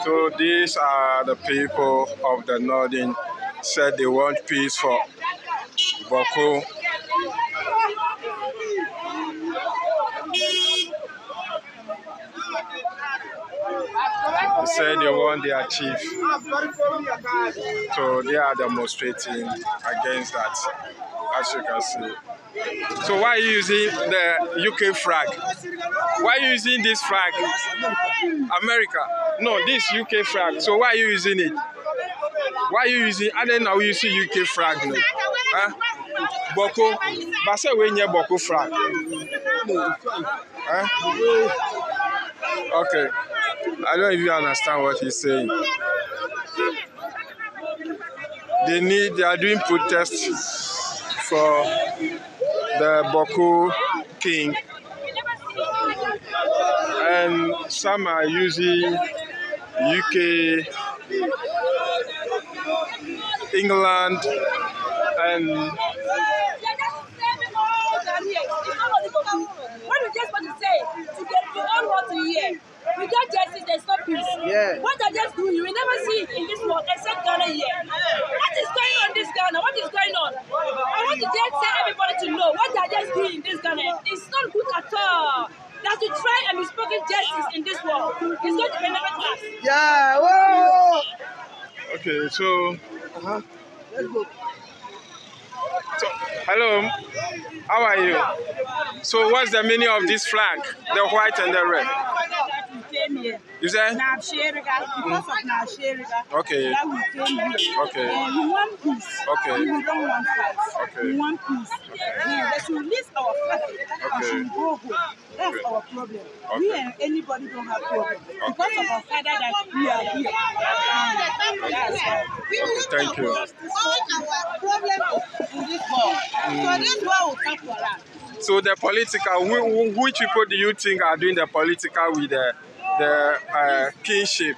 So these are the people of the Northern said they want peace for Bawku. They said they want their chief. So they are demonstrating against that, as you can see. So why are you using the UK flag? Why are you using this flag? America. No, this UK flag. So why are you using it? Why are you using? And then now you see UK flag. No? Huh? Bawku. But say we need Bawku flag. Huh? Okay. I don't even understand what he's saying. They are doing protests for the Bawku king. And some are using UK, England, and what we just want to say, we all want to hear. Without justice, there's no peace. Yeah. What I just do, you will never see it in this world except Ghana here. What is going on in this Ghana? What is going on? I want to just tell everybody to know what they are just doing in this Ghana is not good at all. That to try and be spoken justice in this world is going to benefit us. Yeah. Whoa. Okay, so let's go. So, hello, how are you? So what's the meaning of this flag, the white and the red? You say? Naa Sheriga, because of Naa Sheriga. Okay. That we came here. Okay. We want peace. Okay. We don't want fight. Okay. We want peace. They should release our flag. We should go home. That's our problem. We and anybody don't have problem. Because of our father that we are here. Thank you. All our problem in this world. So this world will come for us. So the political, which people do you think are doing the political with the kingship?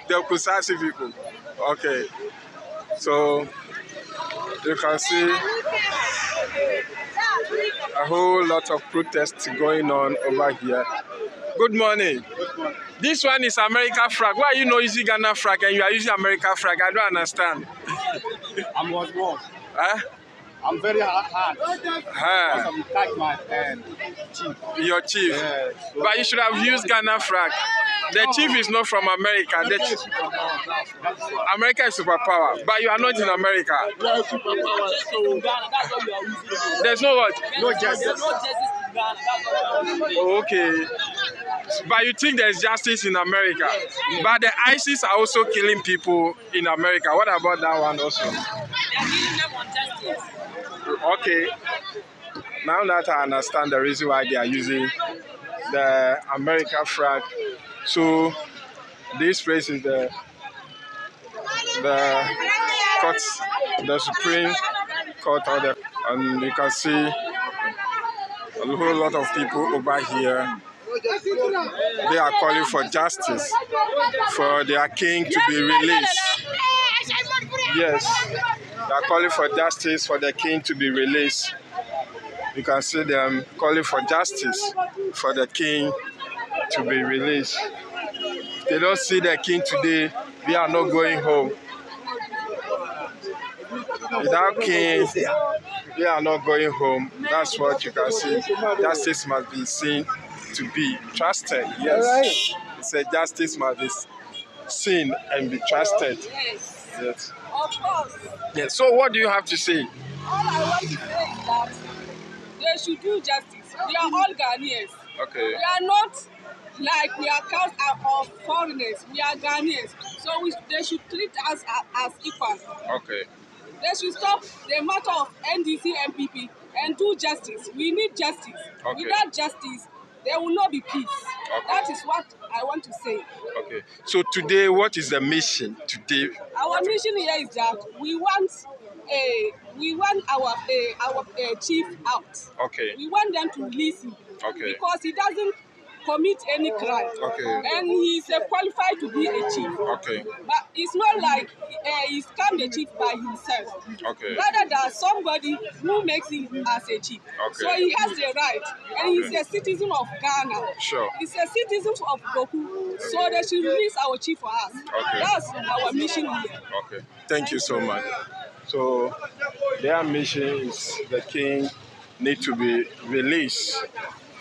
The Kusasi people. Okay. So you can see a whole lot of protests going on over here. Good morning. Good morning. This one is American flag. Why are you not using Ghana flag and you are using American flag? I don't understand. I was wrong. Huh? I'm very hard. Because of the my chief. Your chief. Yeah, so but you should have used Ghana flag. The chief is not from America. America is superpower, but you are not in America. We are superpower. So that's what we are using. There's no what? No justice. Oh, okay. But you think there's justice in America? But the ISIS are also killing people in America. What about that one also? Okay. Now that I understand the reason why they are using the American flag. So this place is the court, the Supreme Court order, and you can see a whole lot of people over here. They are calling for justice for their king to be released. Yes, they are calling for justice for the king to be released. You can see them calling for justice for the king to be released. If they don't see the king today, they are not going home. Without king, they are not going home. That's what you can see. Justice must be seen to be trusted. Yes. It said justice must be seen and be trusted. Yes. Of course. Yes. So what do you have to say? All I want to say is that they should do justice. We are all Ghanaians. Okay. We are not like we are counts of foreigners. We are Ghanaians. So they should treat us as equal. Okay. They should stop the matter of NDC MPP and do justice. We need justice. Okay. Without justice, there will not be peace. Okay. That is what I want to say. Okay. So today, what is the mission today? Our mission here is that we want our chief out. Okay. We want them to release him. Okay. Because he doesn't commit any crime. Okay. And he's qualified to be a chief. Okay. But it's not like he's come the chief by himself. Okay. Rather than somebody who makes him as a chief. Okay. So he has the right. And he's a citizen of Ghana. Sure. He's a citizen of Bawku. So they should release our chief for us. Okay. That's our mission here. Okay. Thank you so much. So their mission is the king need to be released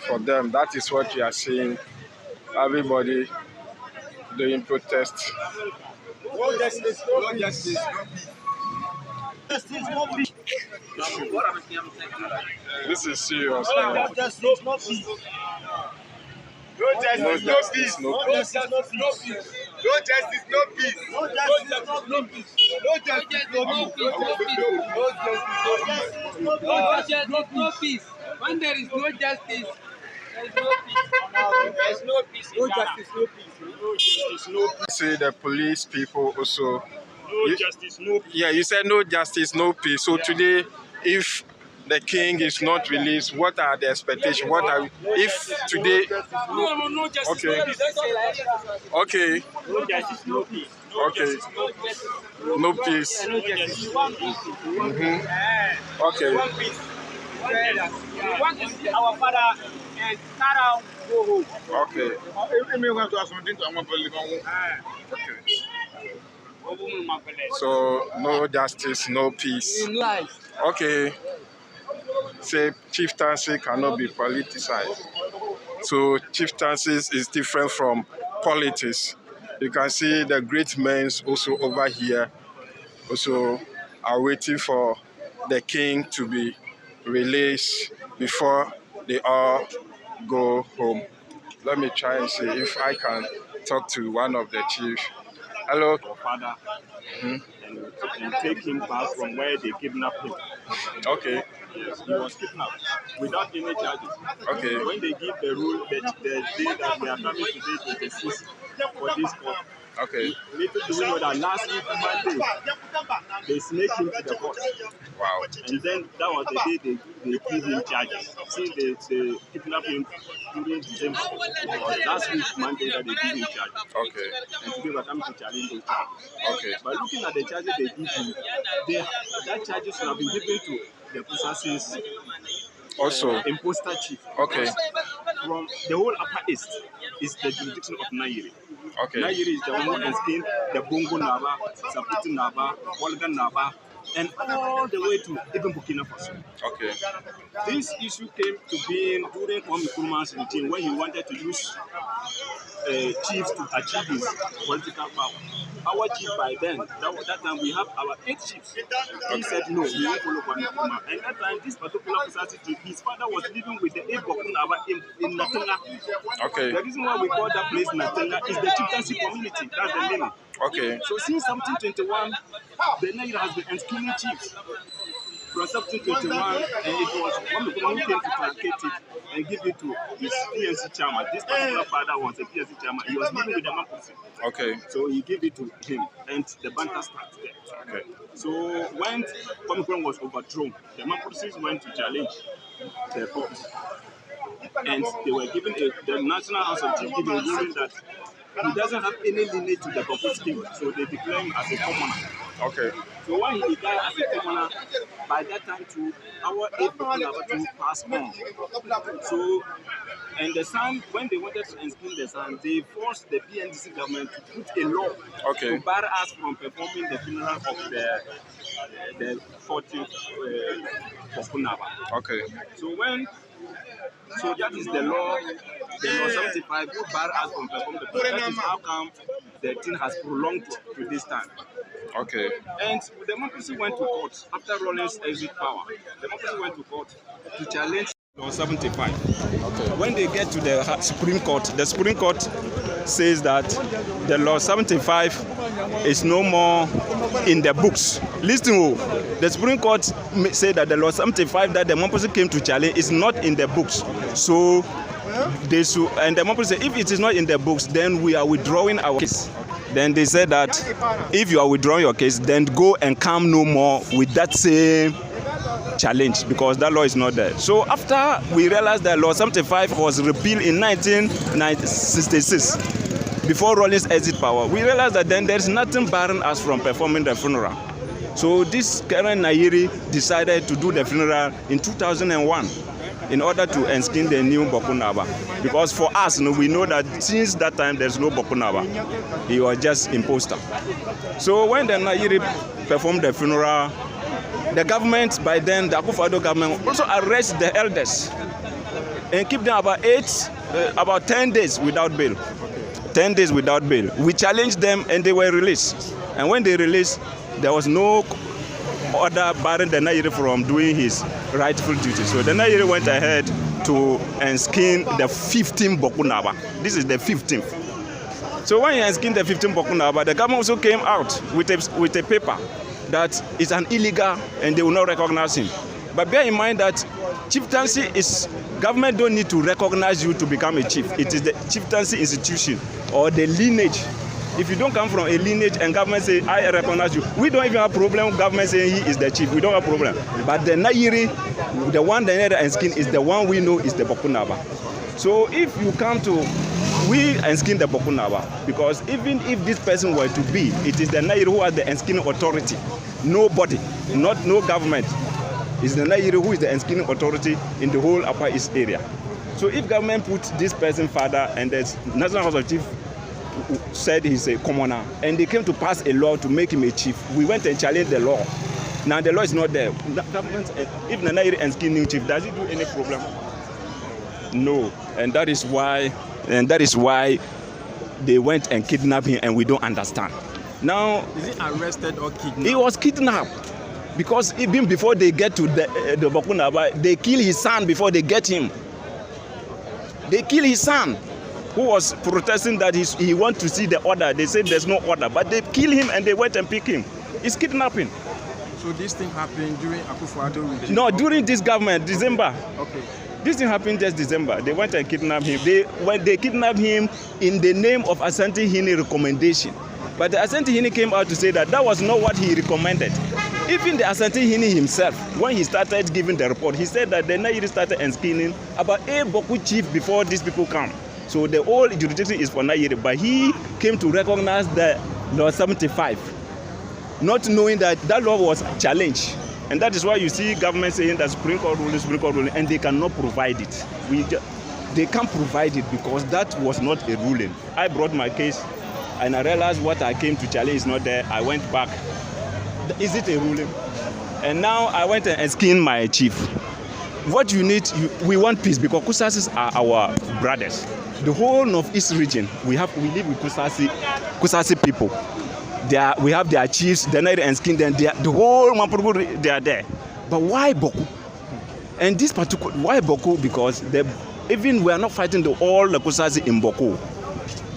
for them. That is what you are seeing. Everybody doing protest. No justice, no justice. Justice, no peace. This is serious. No justice, no peace. No justice, no peace. No justice, no peace. No justice, no peace. No justice, no peace. No justice, no peace. No justice, no peace. When there is no justice, there is no peace. There is no peace. No justice, no peace. No justice, no peace. See the police people also. No justice, no peace. Yeah, you said no justice, no peace. So today, if the king is not released, what are the expectations? What are if today? No justice, Okay. no peace. Okay. No justice, no peace. Okay. No peace. No justice, one peace. Okay. One peace. We want to see our father and Sarah go home. Okay. So no justice, no peace. Okay. Say chieftaincy cannot be politicized. So chieftaincy is different from politics. You can see the great men also over here also are waiting for the king to be released before they all go home. Let me try and see if I can talk to one of the chiefs. Hello. Your father and take him back from where they kidnapped him. Okay. Yes, he was kidnapped without any charges. Okay. When they give the rule that the day that they are coming today to the 6th for this court, Okay. little do we know that last week Monday they snaked him to the court. Wow. And then that was the day they give him charges. Since they kidnapped him during December, last week Monday that they give him charges. Okay. And today we're coming to challenge those charges. Okay. But looking at the charges they give him, that charges should have been given to the Pusasin's Also. imposter chief. Okay. From the whole Upper East is the jurisdiction of Nairi. Okay. Nairi is the one who enslaved the Bongo Naba, Saputi Naba, Wolga Naba, and all the way to even Burkina Faso. Okay. This issue came to being during Kwame Nkrumah's regime when he wanted to use chiefs to achieve his political power. Our chief by then, that time we have our 8 chiefs. He said no, we won't follow Kwame Nkrumah. And that time, this particular chief, his father was living with the 8 Bawku in Natenga. Okay. The reason why we call that place Natenga is the chieftaincy community. That's the meaning. Okay. So since 1721, the Naira has been enslaving chiefs. From 1721, and it was one of the who came to placate it and give it to his PNC chairman. This particular father was a PNC chairman. He was living with the man. Okay. So he gave it to him, and the banter started there. Okay. So when Kwame was overthrown, the Mapuches went to challenge the court, and they were given the National House of Chiefs given a ruling that he doesn't have any lineage to the Bawku king, so they declare him as a commoner. Okay. So when he died as a commoner, by that time too, our 8 people to pass on. So, and the son, when they wanted to enskin the son, they forced the PNDC government to put a law to bar us from performing the funeral of the 40th Bawku. Okay. So that is the law 75 who bar us from performing the funeral. That is how come the thing has prolonged to this time. Okay. And the democracy went to court after Rawlings exit power. The democracy went to court to challenge Law 75. Okay. When they get to the Supreme Court, the Supreme Court says that the Law 75 is no more in the books. Listen, the Supreme Court said that the Law 75 that the democracy came to challenge is not in the books. So they should, and the democracy say if it is not in the books, then we are withdrawing our case. Then they said that if you are withdrawing your case, then go and come no more with that same challenge because that law is not there. So after we realized that Law 75 was repealed in 1966, before Rawlings exit power, we realized that then there is nothing barring us from performing the funeral. So this Karen Nairi decided to do the funeral in 2001 in order to enskin the new Bawku Naba. Because for us, we know that since that time there's no Bawku Naba. He was just imposter. So when the Nairi performed the funeral, the government by then, the Akufo-Addo government, also arrested the elders and keep them about 10 days without bail. 10 days without bail. We challenged them and they were released. And when they released, there was no order barring the Nairi from doing his rightful duty. So the Nairi went ahead to enskin the 15th Bawku Naba. This is the 15th. So when he enskinned the 15th Bawku Naba, the government also came out with a paper that is an illegal and they will not recognize him. But bear in mind that chieftaincy is, government don't need to recognize you to become a chief. It is the chieftaincy institution or the lineage. If you don't come from a lineage and government say, I recognize you, we don't even have problem with government saying he is the chief. We don't have problem. But the Nairi, the one the Nairi enskin is the one we know is the Bawku Naba. So if you come to, we enskin the Bawku Naba, because even if this person were to be, it is the Nairi who has the enskinning authority. Nobody, no government. It's the Nairi who is the enskinning authority in the whole Upper East area. So if government puts this person father and the National House of Chief said he's a commoner, and they came to pass a law to make him a chief, we went and challenged the law. Now the law is not there. Government, if the Nairi enskin new chief, does it do any problem? No, and that is why they went and kidnapped him, and we don't understand. Now, is he arrested or kidnapped? He was kidnapped because even before they get to the Bawku Naba, they kill his son before they get him. They kill his son, who was protesting that he wants to see the order. They said there's no order, but they kill him and they went and pick him. It's kidnapping. So this thing happened during Akufo-Addo regime? No, during this government, December. Okay. This thing happened just December. They went and kidnapped him. They kidnapped him in the name of Asante Hine recommendation. But the Asante Hine came out to say that that was not what he recommended. Even the Asante Hine himself, when he started giving the report, he said that the Nairi started enskinning about a Bawku chief before these people come. So the whole jurisdiction is for Nairi, but he came to recognize the Law 75, not knowing that that law was challenged. And that is why you see government saying that Supreme Court ruling, and they cannot provide it. They can't provide it because that was not a ruling. I brought my case, and I realized what I came to challenge is not there. I went back. Is it a ruling? And now I went and skinned my chief. What you need, we want peace because Kusasis are our brothers. The whole Northeast region, we live with Kusasi people. We have their chiefs, the Nairi and skin, then the whole Mampuru, they are there. But why Bawku? And this particular, why Bawku? Because even we are not fighting all the Kusasi in Bawku.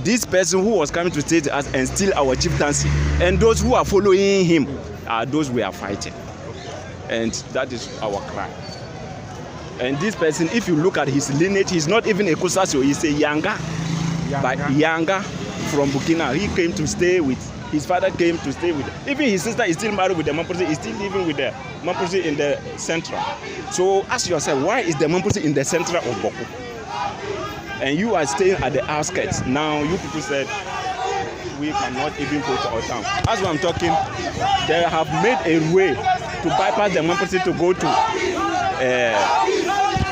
This person who was coming to state us and steal our chieftaincy, and those who are following him are those we are fighting. And that is our cry. And this person, if you look at his lineage, he's not even a Kusasi, he's a Yanga. But Yanga from Burkina, he came to stay with, his father came to stay with, even his sister is still married with the Mamposi, is still living with the Mamposi in the central. So ask yourself, why is the Mamposi in the central of Bawku? And you are staying at the outskirts. Now you people said, we cannot even go to our town. As I'm talking, they have made a way to bypass the Mamposi to go to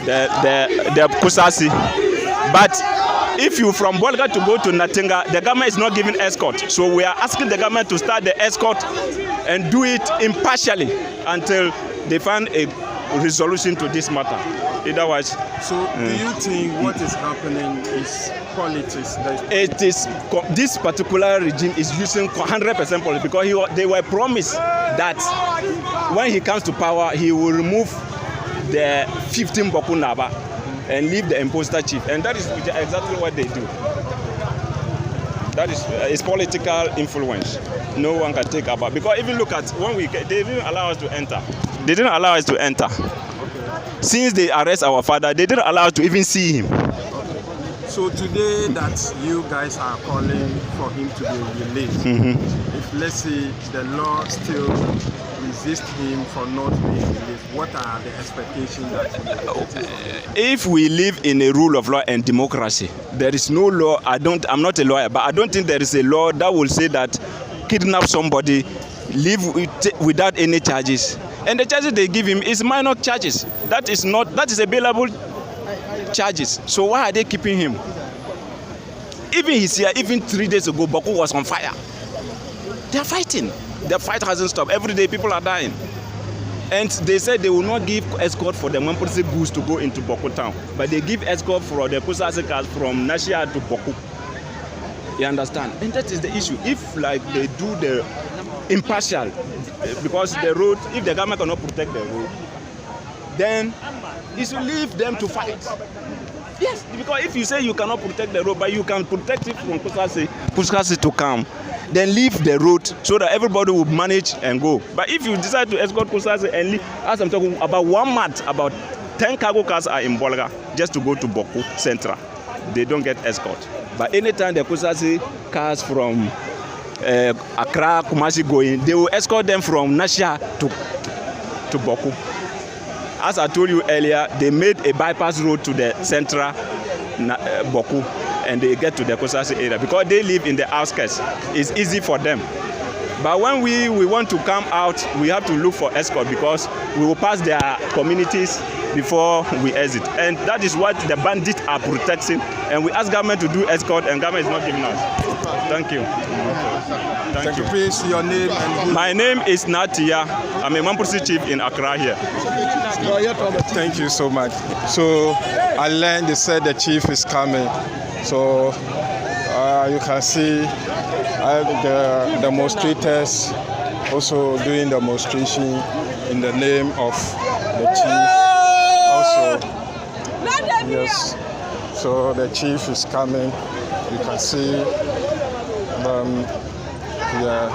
the Kusasi. But if you from Bolga to go to Natinga, the government is not giving escort. So we are asking the government to start the escort and do it impartially until they find a resolution to this matter. Otherwise, so do you think what is happening is politics? It is, this particular regime is using 100% politics because they were promised that when he comes to power, he will remove the 15 Bawku Naba and leave the imposter chief, and that is exactly what they do. That is political influence. No one can take about, because even look at when they didn't allow us to enter. They didn't allow us to enter. Since they arrest our father, they didn't allow us to even see him. So today that you guys are calling for him to be released, if let's say the law still resist him for not being released? What are the expectations that if we live in a rule of law and democracy, there is no law. I'm not a lawyer, but I don't think there is a law that will say that kidnap somebody, leave without any charges. And the charges they give him is minor charges. That is a bailable charges. So why are they keeping him? Even he's here, even 3 days ago, Bawku was on fire. They are fighting. The fight hasn't stopped. Every day people are dying. And they said they will not give escort for the Mamprese goods to go into Bawku town. But they give escort for the Kusase cars from Naa Sheriga to Bawku. You understand? And that is the issue. If like they do the impartial, because the road, if the government cannot protect the road, then it should leave them to fight. Yes, because if you say you cannot protect the road, but you can protect it from Kusase to come, then leave the road so that everybody will manage and go. But if you decide to escort Kusase and leave, as I'm talking about 1 month, about 10 cargo cars are in Bolga just to go to Bawku Central. They don't get escort. But anytime the Kusase cars from Accra, Kumasi go in, they will escort them from Naa Sheriga to Bawku. As I told you earlier, they made a bypass road to the central Bawku, and they get to the Kusase area because they live in the outskirts. It's easy for them. But when we want to come out, we have to look for escort because we will pass their communities before we exit. And that is what the bandits are protecting. And we ask government to do escort, and government is not giving us. Thank you. Thank you. Please, your name and my name is Naa Sheriga. I'm a Mamprese chief in Accra here. Thank you so much. So I learned they said the chief is coming. So you can see the demonstrators also doing demonstration in the name of the chief. Also, yes. So the chief is coming. You can see yeah.